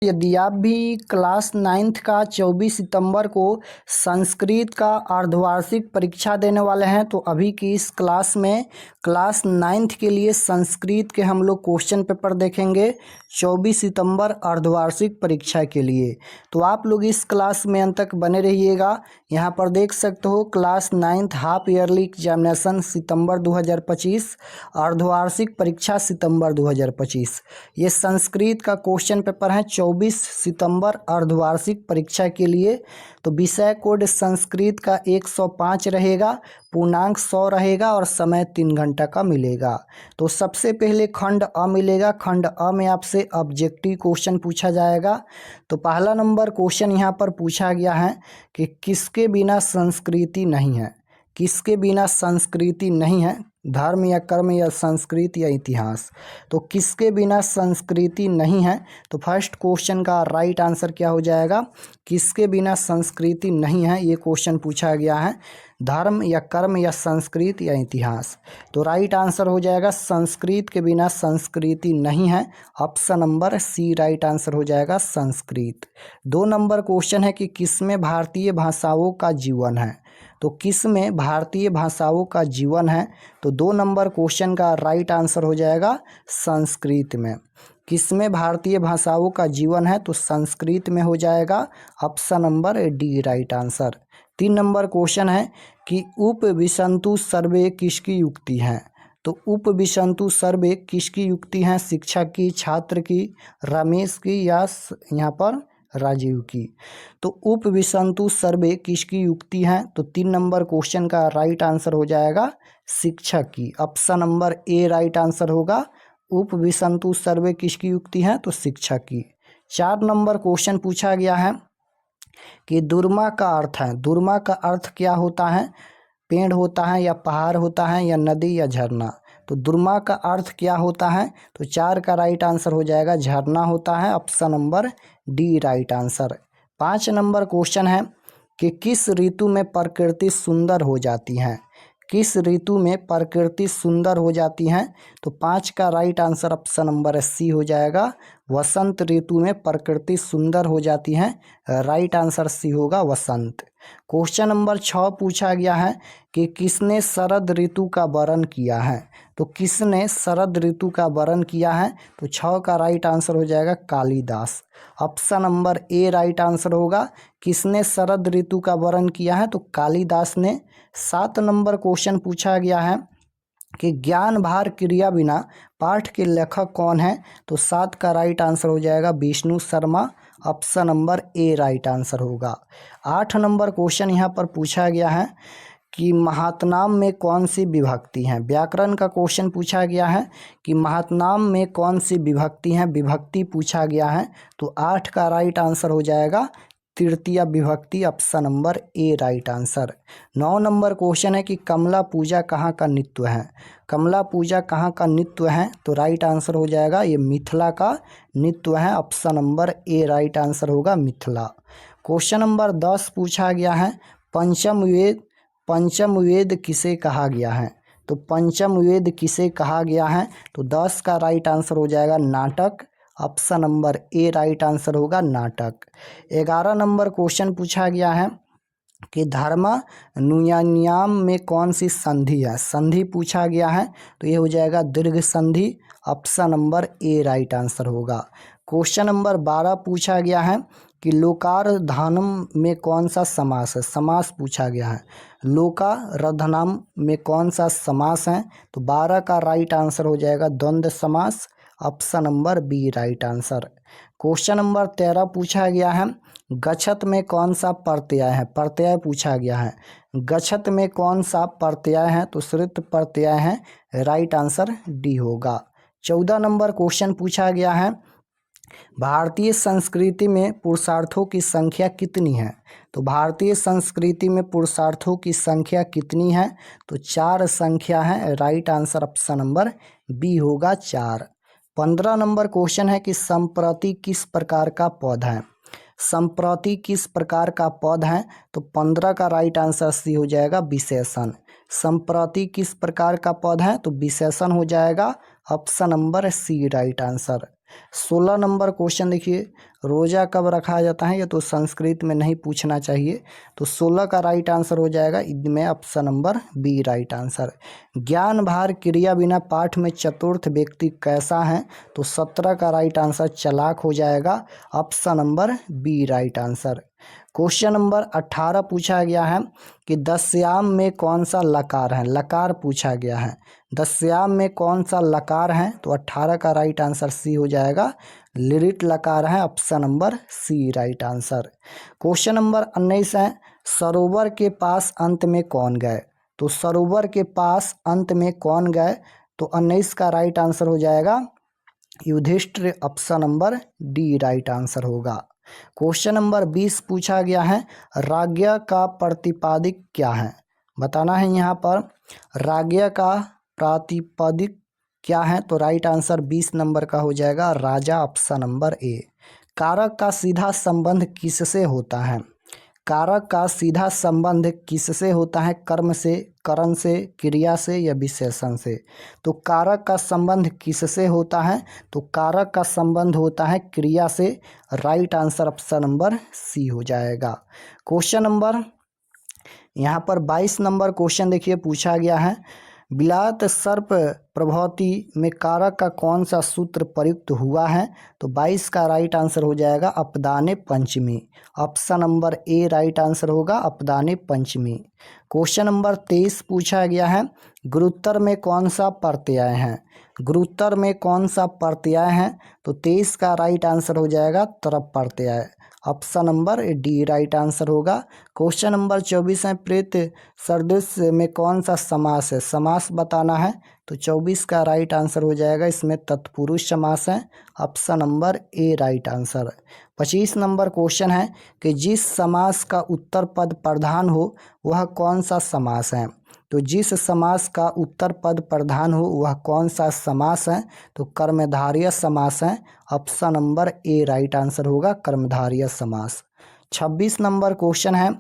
यदि आप भी क्लास 9th का 24 सितंबर को संस्कृत का अर्धवार्षिक परीक्षा देने वाले हैं तो अभी की इस क्लास में क्लास 9th के लिए संस्कृत के हम लोग क्वेश्चन पेपर देखेंगे 24 सितंबर अर्धवार्षिक परीक्षा के लिए। तो आप लोग इस क्लास में अंत तक बने रहिएगा। यहाँ पर देख सकते हो class 9th half yearly examination सितंबर 2025, अर्धवार्षिक परीक्षा सितंबर 2025। ये संस्कृत का क्वेश्चन पेपर है 24 सितंबर अर्धवार्षिक परीक्षा के लिए। तो विषय कोड संस्कृत का 105 रहेगा, पूर्णांक 100 रहेगा और समय 3 घंटा का मिलेगा। तो सबसे पहले खंड अ मिलेगा। खंड अ में आपसे ऑब्जेक्टिव क्वेश्चन पूछा जाएगा। तो पहला नंबर क्वेश्चन यहाँ पर पूछा गया है कि किसके बिना संस्कृति नहीं है। किसके बिना संस्कृति नहीं है, धर्म या कर्म या संस्कृति या इतिहास। तो किसके बिना संस्कृति नहीं है, तो फर्स्ट क्वेश्चन का राइट आंसर क्या हो जाएगा, किसके बिना संस्कृति नहीं है। ये क्वेश्चन पूछा गया है, धर्म या कर्म या संस्कृति या इतिहास। तो राइट आंसर हो जाएगा संस्कृत के बिना संस्कृति नहीं है। Option number C right answer हो जाएगा संस्कृत। 2 नंबर क्वेश्चन है कि किसमें भारतीय भाषाओं का जीवन है। तो किस में भारतीय भाषाओं का जीवन है। तो 2 नंबर क्वेश्चन का राइट आंसर हो जाएगा संस्कृत में। किस में भारतीय भाषाओं का जीवन है, तो संस्कृत में हो जाएगा। Option number D right answer. 3 number question है कि उपविशन्तु सर्वे किसकी युक्ति है। तो उपविशन्तु सर्वे किसकी युक्ति है, शिक्षक की, छात्र की, रमेश की या यहाँ पर राजीव की। तो उपविशन्तु सर्वे किसकी युक्ति है। तो 3 नंबर क्वेश्चन का राइट आंसर हो जाएगा शिक्षक की। Option number A right answer होगा। उपविशन्तु सर्वे किसकी युक्ति है, तो शिक्षक की। 4 नंबर क्वेश्चन पूछा गया है कि दुर्मा का अर्थ है। दुर्मा का अर्थ क्या होता है, पेड़ होता है या पहाड़ होता है या नदी या झरना। तो दुर्मा का अर्थ क्या होता है, तो 4 का राइट आंसर हो जाएगा झरना होता है। Option number D right answer. 5 number question है कि किस ऋतु में प्रकृति सुंदर हो जाती है। किस ऋतु में प्रकृति सुंदर हो जाती है। तो 5 का right answer option number C हो जाएगा। वसंत ऋतु में प्रकृति सुंदर हो जाती है। राइट आंसर सी होगा वसंत। क्वेश्चन नंबर 6 पूछा गया है कि किसने शरद ऋतु का वर्णन किया है। तो किसने शरद ऋतु का वर्णन किया है। तो 6 का राइट आंसर हो जाएगा Kalidas. Option number A right answer होगा। किसने शरद ऋतु का वर्णन किया है, तो कालिदास ने। 7 नंबर क्वेश्चन पूछा गया है कि ज्ञान भार क्रिया बिना पाठ के लेखक कौन है। तो 7 का राइट आंसर हो जाएगा Vishnu Sharma. Option number A right answer होगा। 8 नंबर क्वेश्चन यहाँ पर पूछा गया है कि महात्नाम में कौन सी विभक्ति है। व्याकरण का क्वेश्चन पूछा गया है कि महात्नाम में कौन सी विभक्ति है, विभक्ति पूछा गया है। तो 8 का राइट आंसर हो जाएगा तृतीय विभक्ति। Option number A right answer. 9 number question है कि कमला पूजा कहाँ का नृत्य है। कमला पूजा कहाँ का नृत्य है। तो राइट आंसर हो जाएगा ये मिथिला का नृत्य है। Option number A right answer होगा मिथिला। क्वेश्चन नंबर 10 पूछा गया है पंचम वेद किसे कहा गया है। तो पंचम वेद किसे कहा गया है। तो 10 का राइट आंसर हो जाएगा नाटक। Option number A right answer होगा नाटक। 11 नंबर क्वेश्चन पूछा गया है कि धर्मानुयायियाम में कौन सी संधि है। संधि पूछा गया है, तो ये हो जाएगा दीर्घ संधि। Option number A right answer होगा। क्वेश्चन नंबर 12 पूछा गया है कि लोकार्धनम में कौन सा समास है। समास पूछा गया है, लोकार्धनम में कौन सा समास है। तो 12 का राइट आंसर हो जाएगा द्वंद्व समास। Option number B right answer. Question number 13 पूछा गया है गच्छत में कौन सा प्रत्यय है। प्रत्यय पूछा गया है, गच्छत में कौन सा प्रत्यय है। तो श्रुत प्रत्यय है। राइट आंसर डी होगा। 14 नंबर क्वेश्चन पूछा गया है भारतीय संस्कृति में पुरुषार्थों की संख्या कितनी है। तो भारतीय संस्कृति में पुरुषार्थों की संख्या कितनी है। तो 4 संख्या है। Right answer option number B होगा 4। 15 नंबर क्वेश्चन है कि संप्रति किस प्रकार का पद है। संप्रति किस प्रकार का पद है। तो 15 का राइट आंसर सी हो जाएगा विशेषण। संप्रति किस प्रकार का पद है, तो विशेषण हो जाएगा। Option number C right answer. 16 number question देखिए रोज़ा कब रखा जाता है, ये तो संस्कृत में नहीं पूछना चाहिए। तो 16 का राइट आंसर हो जाएगा इनमें option number B right answer. ज्ञान भार क्रिया बिना पाठ में चतुर्थ व्यक्ति कैसा है, तो 17 का राइट आंसर चालाक हो जाएगा, option number B right answer. Question number 18 पूछा गया है कि दस्याम में कौन सा लकार है, लकार पूछा गया है। दस्याम में कौन सा लकार है, तो 18 का राइट आंसर सी हो जाएगा, लिरिट लकार है, option number C right answer. Question number 19 है सरोवर के पास अंत में कौन गए, तो सरोवर के पास अंत में कौन गए, तो 19 का राइट आंसर हो जाएगा Yudhishthir, option number D right answer होगा। क्वेश्चन नंबर 20 पूछा गया है राज्ञ का प्रतिपादिक क्या है, बताना है यहाँ पर राज्ञ का प्रातिपदिक क्या है, तो राइट आंसर 20 नंबर का हो जाएगा राजा, ऑप्शन नंबर ए। कारक का सीधा संबंध किससे होता है, कारक का सीधा संबंध किससे होता है, कर्म से, करण से, क्रिया से या विशेषण से। तो कारक का संबंध किससे होता है, तो कारक का संबंध होता है क्रिया से, right answer option number C हो जाएगा। क्वेश्चन नंबर यहाँ पर 22 नंबर क्वेश्चन देखिए पूछा गया है बिलात सर्प प्रभौती में कारक का कौन सा सूत्र प्रयुक्त हुआ है, तो 22 का राइट आंसर हो जाएगा अपदाने पंचमी, option number A right answer होगा अपदाने पंचमी। क्वेश्चन नंबर 23 पूछा गया है गुरुत्तर में कौन सा प्रत्यय है, गुरुत्तर में कौन सा प्रत्यय है, तो 23 का राइट आंसर हो जाएगा तरप प्रत्यय, option number D right answer होगा। क्वेश्चन नंबर 24 है प्रेत सदृश में कौन सा समास है, समास बताना है, तो 24 का राइट आंसर हो जाएगा इसमें तत्पुरुष समास है, option number A right answer. 25 number question है कि जिस समास का उत्तर पद प्रधान हो वह कौन सा समास है, तो जिस समास का उत्तर पद प्रधान हो वह कौन सा समास है, तो कर्मधारय समास है, option number A right answer होगा कर्मधारय समास। 26 नंबर क्वेश्चन है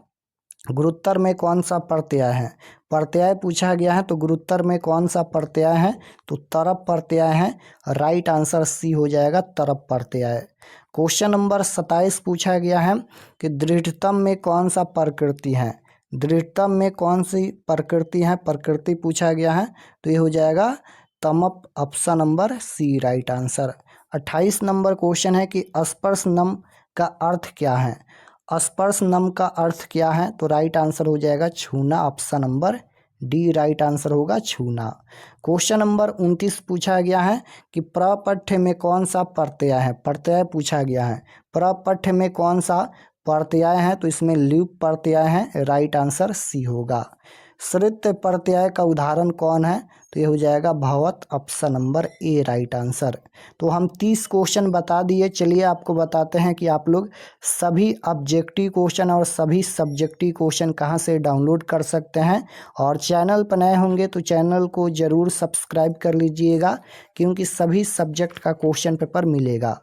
गुरुत्तर में कौन सा प्रत्यय है, प्रत्यय पूछा गया है, तो गुरुत्तर में कौन सा प्रत्यय है, तो तरप प्रत्यय है, राइट आंसर सी हो जाएगा तरप प्रत्यय। क्वेश्चन नंबर 27 पूछा गया है कि दृढ़तम में कौन सा प्रकृति है, दृढ़तम में कौन सी प्रकृति है, प्रकृति पूछा गया है, तो ये हो जाएगा तमप, option number C right answer. 28 number question है कि स्पर्श नम का अर्थ क्या है, स्पर्श नम का अर्थ क्या है, तो राइट आंसर हो जाएगा छूना, option number D right answer होगा छूना। क्वेश्चन नंबर 29 पूछा गया है कि प्रपठ्य में कौन सा प्रत्यय है, प्रत्यय पूछा गया है, प्रपठ्य में कौन सा प्रत्यय है, तो इसमें ल्यूप प्रत्यय है, राइट आंसर सी होगा। श्रित प्रत्यय का उदाहरण कौन है, तो ये हो जाएगा भवत, option number A right answer. तो हम 30 क्वेश्चन बता दिए, चलिए आपको बताते हैं कि आप लोग सभी ऑब्जेक्टिव क्वेश्चन और सभी सब्जेक्टिव क्वेश्चन कहाँ से डाउनलोड कर सकते हैं। और चैनल पर नए होंगे तो चैनल को ज़रूर सब्सक्राइब कर लीजिएगा, क्योंकि सभी सब्जेक्ट का क्वेश्चन पेपर मिलेगा।